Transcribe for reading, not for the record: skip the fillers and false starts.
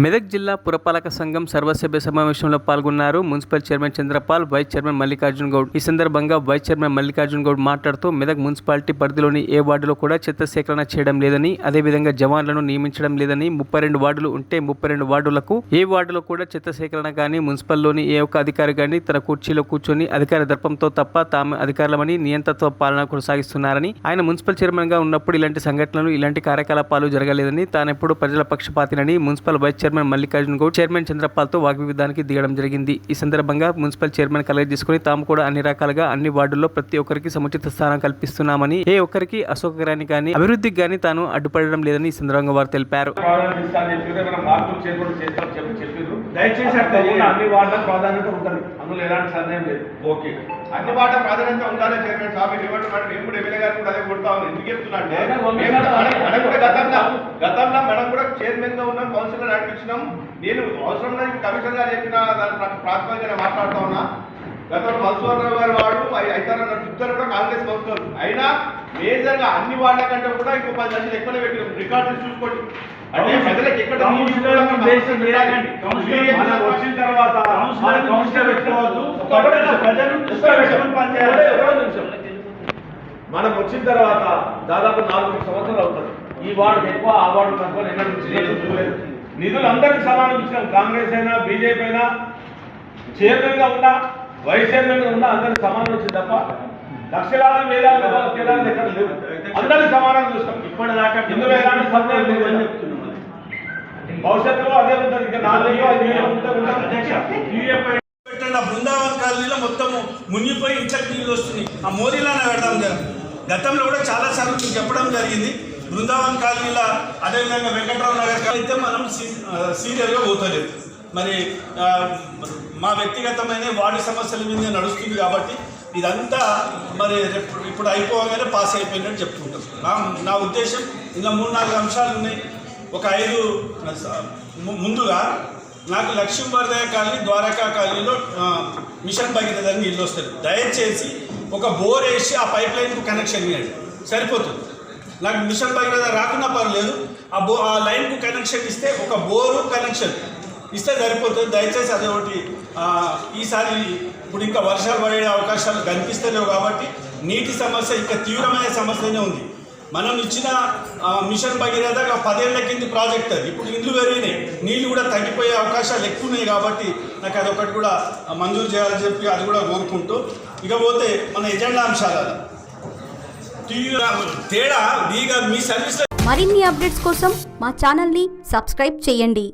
మెదక్ జిల్లా పురపాలక సంఘం సర్వసభ్య సమావేశంలో పాల్గొన్నారు municipal chairman Chandrapal, vice chairman Mallikarjuna Goud. ఈ సందర్భంగా వైస్ చైర్మన్ మల్లికార్జున గౌడ్ మాట్లాడుతూ మెదక్ మున్సిపాలిటీ పరిధిలోని ఏ వార్డులో కూడా చెత్త సేకరణ చేయడం లేదని, అదేవిధంగా జవాన్లను నియమించడం లేదని, 32 వార్డులు ఉంటే 32 వార్డులకు ఏ వార్డులో కూడా చెత్త సేకరణ కానీ మున్సిపల్లోని ఏ ఒక్క అధికారి కానీ తన కుర్చీలో కూర్చొని అధికార దర్పంతో తప్ప తాము అధికారులమని నియంత్రణతో పాలన కొనసాగిస్తున్నారని, ఆయన మున్సిపల్ చైర్మన్ గా ఉన్నప్పుడు ఇలాంటి సంఘటనలు ఇలాంటి కార్యకలాపాలు జరగలేదని, తానెప్పుడు ప్రజల పక్షపాతినని municipal vice chairman Mallikarjuna Goud chairman చంద్రపాల్తో వాగ్వివాదానికి దిగడం జరిగింది. ఈ సందర్భంగా మున్సిపల్ చైర్మన్ కలెక్ట్ చేసుకుని తాము కూడా అన్ని రకాలుగా అన్ని వార్డుల్లో ప్రతి ఒక్కరికి సముచిత స్థానం కల్పిస్తున్నామని, ఏ ఒక్కరికి అసౌకర్యాన్ని కానీ అభివృద్ధికి కానీ తాను అడ్డుపడడం లేదని ఈ సందర్భంగా వారు తెలిపారు. అన్ని వార్డులకు ప్రాధాన్యత ఉంటుంది, అందులో ఎలాంటి సందేహం లేదు. ఓకే, అన్ని వార్డుల ప్రాధాన్యత ఉండాలి. చైర్మన్ సాబ్ మేము కూడా ఎమ్మెల్యే గారు కూడా అదే కొడతా ఉన్నాం. ఎందుకు చెప్తున్నా అంటే గతంలో మనం కూడా చైర్మన్ గా ఉన్నాం, కౌన్సిలర్ నడిపించినాం. నేను అవసరం లేదు కమిషనర్ గారు చెప్పిన ప్రాతిపదికన మాట్లాడుతా ఉన్నా. గతంలో మధుసూదన్ గారు వాడు అయితే ఇద్దరు కూడా కాంగ్రెస్ కౌన్సిలర్ అయినా మేజర్ గా అన్ని వార్డుల కంటే కూడా ఇంకో 10 లక్షలు ఎక్కువనే పెట్టినాం. రికార్డు చూసుకోండి. అంటే ప్రజలకు ఎక్కడ వచ్చిన తర్వాత మనం వచ్చిన తర్వాత దాదాపు 4 సంవత్సరాలు అవుతుంది. ఈ వార్డు ఎక్కువ, ఆ వార్డు తక్కువ. నిధులు అందరికీ సమానం ఇచ్చినాం. కాంగ్రెస్ అయినా బీజేపీ అయినా చైర్మన్ గా ఉన్నా వైస్ చైర్మన్ గా ఉన్నా అందరికి సమానం వచ్చింది తప్ప లక్షలాది వేలాది తేడాలు ఎక్కడ లేవు. అందరికి సమానం చూస్తాం. ఇప్పటిదాకా ఇందులో ఎలాంటి సందేహం లేదని చెప్తున్నాం. భవిష్యత్తులో అదే ఉంటుంది. ఇంకా 4-5 పెట్టండి. ఆ బృందావన్ కాలనీలో మొత్తము మునిగిపోయి ఇంట్లోకి నీళ్ళు వస్తున్నాయి. ఆ మోరీలోనే పెడదాం జరిగింది. గతంలో కూడా చాలాసార్లు చెప్పడం జరిగింది. బృందావన్ కాలనీలో అదేవిధంగా వెంకట్రావు నగర్ అయితే మనం సీరియల్గా పోతలేదు. మరి మా వ్యక్తిగతమైన వార్డు సమస్యల మీద నడుస్తుంది కాబట్టి ఇదంతా మరి ఇప్పుడు అయిపోగానే పాస్ అయిపోయినట్టు చెప్పుకుంటాం. నా ఉద్దేశం ఇంకా 3-4 అంశాలు ఉన్నాయి. ఒక 5 ముందుగా నాకు లక్ష్మీవర్ధయ కాలనీ, ద్వారకా కాలనీలో మిషన్ భగీరథ నీళ్ళు వస్తుంది. దయచేసి ఒక బోర్ వేసి ఆ పైప్ లైన్కు కనెక్షన్ ఇవ్వండి, సరిపోతుంది. నాకు మిషన్ భగీరథ రాకున్నా పర్లేదు, ఆ లైన్కు కనెక్షన్ ఇస్తే, ఒక బోరు కనెక్షన్ ఇస్తే సరిపోతుంది. దయచేసి అదే ఒకటి. ఈసారి ఇప్పుడు ఇంకా వర్షాలు పడే అవకాశాలు కనిపిస్తలేవు కాబట్టి నీటి సమస్య ఇంకా తీవ్రమైన సమస్యనే ఉంది. మనం ఇచ్చిన మిషన్ భగీరథ 10 ఏళ్ల కింద ప్రాజెక్ట్ అది. ఇప్పుడు ఇండ్లు పెరిగినాయి, నీళ్ళు కూడా తగ్గిపోయే అవకాశాలు ఎక్కువ ఉన్నాయి కాబట్టి నాకు అదొకటి కూడా మంజూరు చేయాలని చెప్పి అది కూడా కోరుకుంటూ, ఇకపోతే మన ఎజెండా అంశాల తేడా మీ సర్వీస్. మరిన్ని అప్డేట్స్ కోసం మా ఛానల్ని సబ్స్క్రైబ్ చేయండి.